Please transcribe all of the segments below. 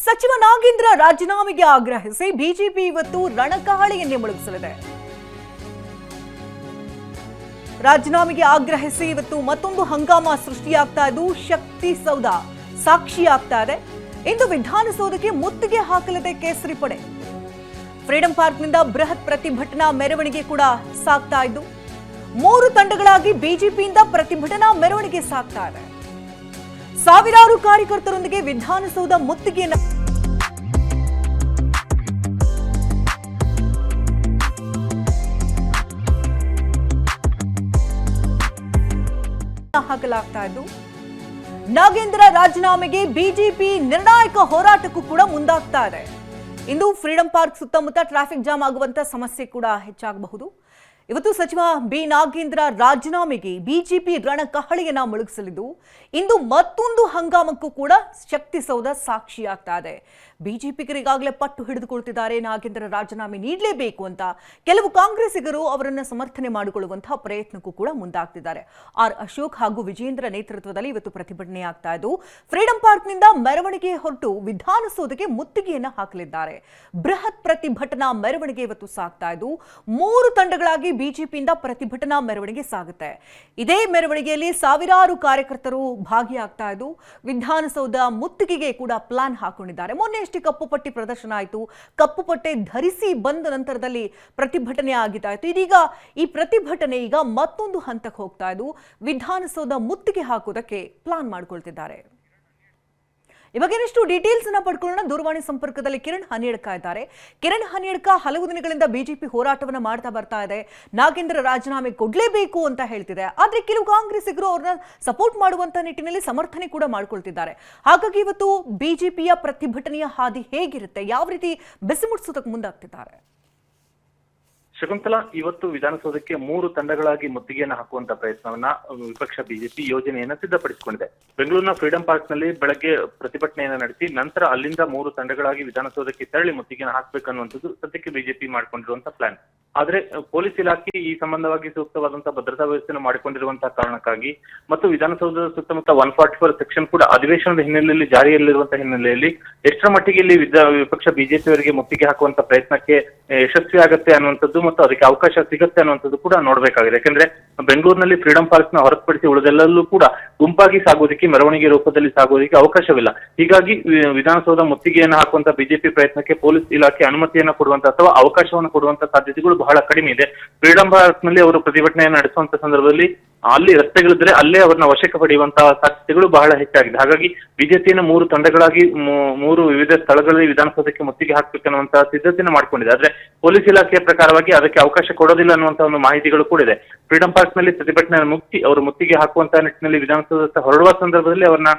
ಸಚಿವ ನಾಗೇಂದ್ರ ರಾಜೀನಾಮೆಗೆ ಆಗ್ರಹಿಸಿ ಬಿಜೆಪಿ ಇವತ್ತು ರಣಕಹಳೆಯನ್ನೇ ಮೊಳಗಿಸಲಿದೆ. ರಾಜೀನಾಮೆಗೆ ಆಗ್ರಹಿಸಿ ಇವತ್ತು ಮತ್ತೊಂದು ಹಂಗಾಮ ಸೃಷ್ಟಿಯಾಗ್ತಾ ಇದ್ದು ಶಕ್ತಿ ಸೌಧ ಸಾಕ್ಷಿಯಾಗ್ತಾ ಇದೆ. ಇಂದು ವಿಧಾನಸೌಧಕ್ಕೆ ಮುತ್ತಿಗೆ ಹಾಕಲಿದೆ ಕೇಸರಿ ಪಡೆ. ಫ್ರೀಡಂ ಪಾರ್ಕ್ನಿಂದ ಬೃಹತ್ ಪ್ರತಿಭಟನಾ ಮೆರವಣಿಗೆ ಕೂಡ ಸಾಗ್ತಾ ಇದ್ದು 3 ತಂಡಗಳಾಗಿ ಬಿಜೆಪಿಯಿಂದ ಪ್ರತಿಭಟನಾ ಮೆರವಣಿಗೆ ಸಾಗ್ತಾ ಇದೆ. ಸಾವಿರಾರು ಕಾರ್ಯಕರ್ತರೊಂದಿಗೆ ವಿಧಾನಸೌಧ ಮುತ್ತಿಗೆಯನ್ನು ಹಾಕಲಾಗ್ತಾ ಇದ್ದು ನಾಗೇಂದ್ರ ರಾಜೀನಾಮೆಗೆ ಬಿಜೆಪಿ ನಿರ್ಣಾಯಕ ಹೋರಾಟಕ್ಕೂ ಕೂಡ ಮುಂದಾಗ್ತಾ ಇದೆ. ಇಂದು ಫ್ರೀಡಂ ಪಾರ್ಕ್ ಸುತ್ತಮುತ್ತ ಟ್ರಾಫಿಕ್ ಜಾಮ್ ಆಗುವಂತ ಸಮಸ್ಯೆ ಕೂಡ ಹೆಚ್ಚಾಗಬಹುದು. ಇವತ್ತು ಸಚಿವ ಬಿ ನಾಗೇಂದ್ರ ರಾಜೀನಾಮೆಗೆ ಬಿಜೆಪಿ ರಣಕಹಳೆಯನ್ನ ಮೊಳಗಿಸಲಿದ್ದು ಇಂದು ಮತ್ತೊಂದು ಹಂಗಾಮಕ್ಕೂ ಕೂಡ ಶಕ್ತಿ ಸೌಧ ಸಾಕ್ಷಿಯಾಗ್ತಾ ಇದೆ. ಬಿಜೆಪಿಗರಿಗಾಗಲೇ ಪಟ್ಟು ಹಿಡಿದುಕೊಳ್ತಿದ್ದಾರೆ. ನಾಗೇಂದ್ರ ರಾಜೀನಾಮೆ ನೀಡಲೇಬೇಕು ಅಂತ ಕೆಲವು ಕಾಂಗ್ರೆಸ್ಸಿಗರು ಅವರನ್ನು ಸಮರ್ಥನೆ ಮಾಡಿಕೊಳ್ಳುವಂತಹ ಪ್ರಯತ್ನಕ್ಕೂ ಕೂಡ ಮುಂದಾಗ್ತಿದ್ದಾರೆ. ಆರ್ ಅಶೋಕ್ ಹಾಗೂ ವಿಜೇಂದ್ರ ನೇತೃತ್ವದಲ್ಲಿ ಇವತ್ತು ಪ್ರತಿಭಟನೆ ಆಗ್ತಾ ಇದ್ದು ಫ್ರೀಡಂ ಪಾರ್ಕ್ನಿಂದ ಮೆರವಣಿಗೆ ಹೊರಟು ವಿಧಾನಸೌಧಕ್ಕೆ ಮುತ್ತಿಗೆಯನ್ನು ಹಾಕಲಿದ್ದಾರೆ. ಬೃಹತ್ ಪ್ರತಿಭಟನಾ ಮೆರವಣಿಗೆ ಇವತ್ತು ಸಾಗ್ತಾ ಇದ್ದು 3 ತಂಡಗಳಾಗಿ ಬಿಜೆಪಿಯಿಂದ ಪ್ರತಿಭಟನಾ ಮೆರವಣಿಗೆ ಸಾಗುತ್ತೆ. ಇದೇ ಮೆರವಣಿಗೆಯಲ್ಲಿ ಸಾವಿರಾರು ಕಾರ್ಯಕರ್ತರು ಭಾಗಿಯಾಗ್ತಾ ಇದ್ದು ವಿಧಾನಸೌಧ ಮುತ್ತಿಗೆಗೆ ಕೂಡ ಪ್ಲಾನ್ ಹಾಕೊಂಡಿದ್ದಾರೆ. ಮೊನ್ನೆ ಅಷ್ಟೇ ಕಪ್ಪು ಪಟ್ಟಿ ಪ್ರದರ್ಶನ ಆಯಿತು. ಕಪ್ಪು ಪಟ್ಟೆ ಧರಿಸಿ ಬಂದ ನಂತರದಲ್ಲಿ ಪ್ರತಿಭಟನೆ ಆಗಿದ್ದಾಯಿತು. ಇದೀಗ ಈ ಪ್ರತಿಭಟನೆ ಈಗ ಮತ್ತೊಂದು ಹಂತಕ್ಕೆ ಹೋಗ್ತಾ ಇದ್ದು ವಿಧಾನಸೌಧ ಮುತ್ತಿಗೆ ಹಾಕೋದಕ್ಕೆ ಪ್ಲಾನ್ ಮಾಡಿಕೊಳ್ತಿದ್ದಾರೆ. ಇವಾಗ ಇನ್ನಷ್ಟು ಡೀಟೇಲ್ಸ್ ಅನ್ನ ಪಡ್ಕೊಳ್ಳೋಣ. ದೂರವಾಣಿ ಸಂಪರ್ಕದಲ್ಲಿ ಕಿರಣ್ ಹನಿಯಡ್ಕ ಇದ್ದಾರೆ. ಕಿರಣ್ ಹನಿಯಡ್ಕ, ಹಲವು ದಿನಗಳಿಂದ ಬಿಜೆಪಿ ಹೋರಾಟವನ್ನ ಮಾಡ್ತಾ ಬರ್ತಾ ಇದೆ. ನಾಗೇಂದ್ರ ರಾಜೀನಾಮೆ ಕೊಡ್ಲೇಬೇಕು ಅಂತ ಹೇಳ್ತಿದೆ. ಆದ್ರೆ ಕೆಲವು ಕಾಂಗ್ರೆಸ್ಸಿಗರು ಅವ್ರನ್ನ ಸಪೋರ್ಟ್ ಮಾಡುವಂತ ನಿಟ್ಟಿನಲ್ಲಿ ಸಮರ್ಥನೆ ಕೂಡ ಮಾಡ್ಕೊಳ್ತಿದ್ದಾರೆ. ಹಾಗಾಗಿ ಇವತ್ತು ಬಿಜೆಪಿಯ ಪ್ರತಿಭಟನೆಯ ಹಾದಿ ಹೇಗಿರುತ್ತೆ, ಯಾವ ರೀತಿ ಬೆಸಿ ಮುಟ್ಟಿಸೋದಕ್ಕೆ ಮುಂದಾಗ್ತಿದ್ದಾರೆ? ಶಕುಂತಲಾ, ಇವತ್ತು ವಿಧಾನಸೌಧಕ್ಕೆ 3 ತಂಡಗಳಾಗಿ ಮುತ್ತಿಗೆಯನ್ನು ಹಾಕುವಂತ ಪ್ರಯತ್ನವನ್ನ ವಿಪಕ್ಷ ಬಿಜೆಪಿ ಯೋಜನೆಯನ್ನ ಸಿದ್ಧಪಡಿಸಿಕೊಂಡಿದೆ. ಬೆಂಗಳೂರಿನ ಫ್ರೀಡಂ ಪಾರ್ಕ್ ನಲ್ಲಿ ಬೆಳಗ್ಗೆ ಪ್ರತಿಭಟನೆಯನ್ನ ನಡೆಸಿ ನಂತರ ಅಲ್ಲಿಂದ 3 ತಂಡಗಳಾಗಿ ವಿಧಾನಸೌಧಕ್ಕೆ ತೆರಳಿ ಮುತ್ತಿಗೆಯನ್ನು ಹಾಕಬೇಕನ್ನುವಂಥದ್ದು ಸದ್ಯಕ್ಕೆ ಬಿಜೆಪಿ ಮಾಡಿಕೊಂಡಿರುವಂತಹ ಪ್ಲಾನ್. ಆದ್ರೆ ಪೊಲೀಸ್ ಇಲಾಖೆ ಈ ಸಂಬಂಧವಾಗಿ ಸೂಕ್ತವಾದಂತಹ ಭದ್ರತಾ ವ್ಯವಸ್ಥೆಯನ್ನು ಮಾಡಿಕೊಂಡಿರುವಂತಹ ಕಾರಣಕ್ಕಾಗಿ ಮತ್ತು ವಿಧಾನಸೌಧದ ಸುತ್ತಮುತ್ತ 144 ಸೆಕ್ಷನ್ ಕೂಡ ಅಧಿವೇಶನದ ಹಿನ್ನೆಲೆಯಲ್ಲಿ ಜಾರಿಯಲ್ಲಿರುವಂತಹ ಹಿನ್ನೆಲೆಯಲ್ಲಿ ಎಷ್ಟರ ಮಟ್ಟಿಗೆ ಇಲ್ಲಿ ವಿಪಕ್ಷ ಬಿಜೆಪಿಯವರಿಗೆ ಮುತ್ತಿಗೆ ಹಾಕುವಂತ ಪ್ರಯತ್ನಕ್ಕೆ ಯಶಸ್ವಿ ಆಗುತ್ತೆ ಅನ್ನುವಂಥದ್ದು ಮತ್ತು ಅದಕ್ಕೆ ಅವಕಾಶ ಸಿಗುತ್ತೆ ಅನ್ನುವಂಥದ್ದು ಕೂಡ ನೋಡ್ಬೇಕಾಗಿದೆ. ಯಾಕಂದ್ರೆ ಬೆಂಗಳೂರಿನಲ್ಲಿ ಫ್ರೀಡಂ ಪಾರ್ಕ್ ನ ಹೊರತುಪಡಿಸಿ ಉಳಿದೆಲ್ಲಲ್ಲೂ ಕೂಡ ಗುಂಪಾಗಿ ಸಾಗೋದಕ್ಕೆ, ಮೆರವಣಿಗೆ ರೂಪದಲ್ಲಿ ಸಾಗೋದಕ್ಕೆ ಅವಕಾಶವಿಲ್ಲ. ಹೀಗಾಗಿ ವಿಧಾನಸೌಧ ಮುತ್ತಿಗೆಯನ್ನು ಹಾಕುವಂತ ಬಿಜೆಪಿ ಪ್ರಯತ್ನಕ್ಕೆ ಪೊಲೀಸ್ ಇಲಾಖೆ ಅನುಮತಿಯನ್ನು ಕೊಡುವಂತ ಅಥವಾ ಅವಕಾಶವನ್ನು ಕೊಡುವಂತ ಸಾಧ್ಯತೆಗಳು ಬಹಳ ಕಡಿಮೆ ಇದೆ. ಫ್ರೀಡಂ ಪಾರ್ಕ್ ನಲ್ಲಿ ಅವರು ಪ್ರತಿಭಟನೆಯನ್ನು ನಡೆಸುವಂತ ಸಂದರ್ಭದಲ್ಲಿ ಅಲ್ಲಿ ರಸ್ತೆಗಳಿದ್ರೆ ಅಲ್ಲೇ ಅವರನ್ನ ವಶಕ್ಕೆ ಪಡೆಯುವಂತಹ ಸಾಧ್ಯತೆಗಳು ಬಹಳ ಹೆಚ್ಚಾಗಿದೆ. ಹಾಗಾಗಿ ಬಿಜೆಪಿಯನ್ನು 3 ತಂಡಗಳಾಗಿ 3 ವಿವಿಧ ಸ್ಥಳಗಳಲ್ಲಿ ವಿಧಾನಸೌಧಕ್ಕೆ ಮುತ್ತಿಗೆ ಹಾಕಬೇಕನ್ನುವಂತಹ ಸಿದ್ಧತೆಯನ್ನು ಮಾಡಿಕೊಂಡಿದೆ. ಆದ್ರೆ ಪೊಲೀಸ್ ಇಲಾಖೆಯ ಪ್ರಕಾರವಾಗಿ ಅದಕ್ಕೆ ಅವಕಾಶ ಕೊಡೋದಿಲ್ಲ ಅನ್ನುವಂತಹ ಒಂದು ಮಾಹಿತಿಗಳು ಕೂಡ ಇದೆ. ಫ್ರೀಡಂ ಪಾರ್ಕ್ ನಲ್ಲಿ ಪ್ರತಿಭಟನೆಯನ್ನು ಮುಗಿಸಿ ಅವರು ಮುತ್ತಿಗೆ ಹಾಕುವಂತಹ ನಿಟ್ಟಿನಲ್ಲಿ ವಿಧಾನಸೌಧ ಹೊರಡುವ ಸಂದರ್ಭದಲ್ಲಿ ಅವರನ್ನ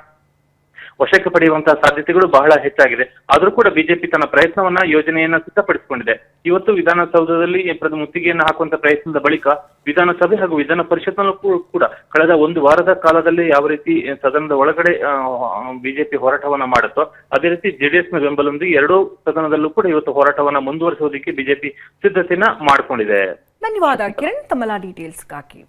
ವಶಕ್ಕೆ ಪಡೆಯುವಂತಹ ಸಾಧ್ಯತೆಗಳು ಬಹಳ ಹೆಚ್ಚಾಗಿದೆ. ಆದ್ರೂ ಕೂಡ ಬಿಜೆಪಿ ತನ್ನ ಪ್ರಯತ್ನವನ್ನ ಯೋಜನೆಯನ್ನ ಸಿದ್ಧಪಡಿಸಿಕೊಂಡಿದೆ. ಇವತ್ತು ವಿಧಾನಸೌಧದಲ್ಲಿ ಮುತ್ತಿಗೆಯನ್ನು ಹಾಕುವಂತ ಪ್ರಯತ್ನದ ಬಳಿಕ ವಿಧಾನಸಭೆ ಹಾಗೂ ವಿಧಾನ ಪರಿಷತ್ನಲ್ಲೂ ಕೂಡ ಕಳೆದ 1 ವಾರದ ಕಾಲದಲ್ಲಿ ಯಾವ ರೀತಿ ಸದನದ ಒಳಗಡೆ ಬಿಜೆಪಿ ಹೋರಾಟವನ್ನ ಮಾಡುತ್ತೋ ಅದೇ ರೀತಿ ಜೆಡಿಎಸ್ ನ ಬೆಂಬಲದೊಂದಿಗೆ 2 ಸದನದಲ್ಲೂ ಕೂಡ ಇವತ್ತು ಹೋರಾಟವನ್ನ ಮುಂದುವರಿಸುವುದಕ್ಕೆ ಬಿಜೆಪಿ ಸಿದ್ಧತೆಯನ್ನ ಮಾಡಿಕೊಂಡಿದೆ. ಧನ್ಯವಾದ ಕಿರಣ್, ತಮ್ಮೆಲ್ಲ ಡೀಟೇಲ್ಸ್ಗಾಗಿ.